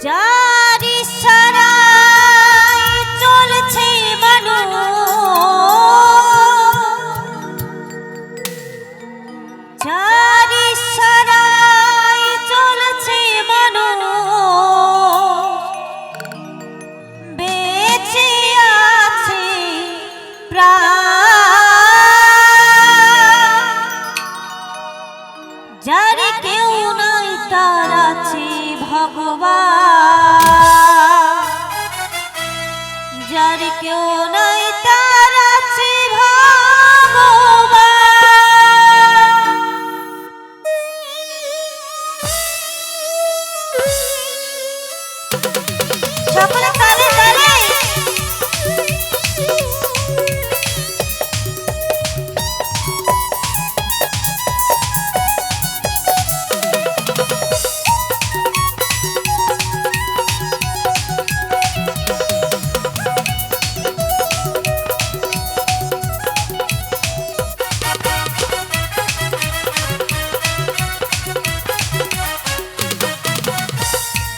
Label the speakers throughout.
Speaker 1: যার ইশারায় চলছে মানুষ, যার ইশারায় চলছে মানুষ, বেঁচে আছে প্রাণ। যার কেউ নাই তার আছে ভগবান, যার কেউ নাই তার আছে ভগবান। সকলে তালে তালে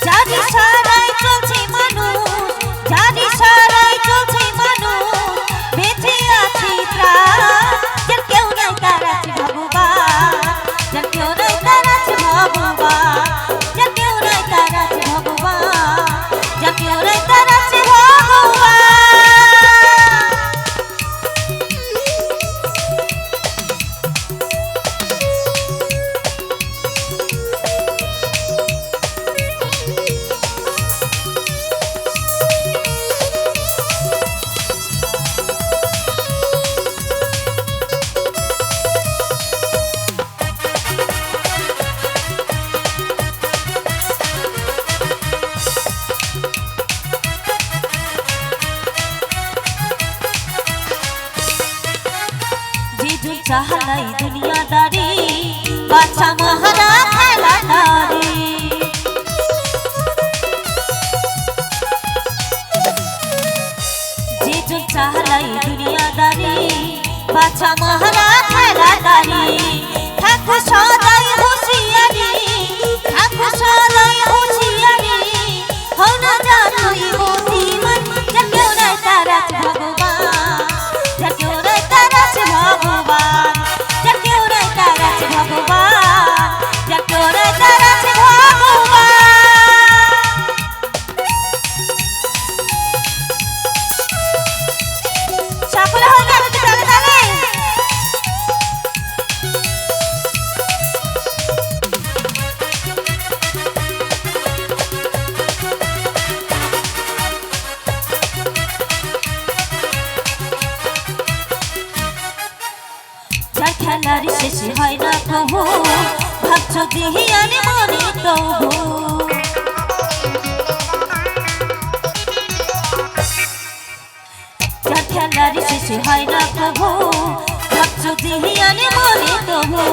Speaker 1: যার ইশারায় চলছে মানুষ, যার ইশারায় চলছে মানুষ, বেঁচে আছে প্রাণ। যার কেউ নাই তার আছে ভগবান, যার কেউ নাই তার আছে ভগবান, যার কেউ নাই তার আছে ভগবান, যার কেউ নাই তার আছে ভগবান। চাহলাই দুনিয়াদারি বাচ্চা মহারা খেলাদারি, যে যুগ চাহলাই দুনিয়াদারি বাচ্চা মহারা খেলাদারি। থাকো সদাই হুঁশিয়ারি, থাকো সদাই হুঁশিয়ারি, হও না জানোই বুদ্ধিমান। যার কেউ নাই তার আছে ভগবান, যার কেউ নাই তার আছে ভগবান, যার কেউ নাই তার আছে ভগবান, যার কেউ নাই তার আছে ভগবান। সকলে হয়ে গেল তালে তালে যার খেলার শেষ হয় না কবু, ভাবছ দিহিয়ানে মনে তবু। যার খেলার শেষ হয় না কবু, ভাবছ দিহিয়ানে মনে তবু।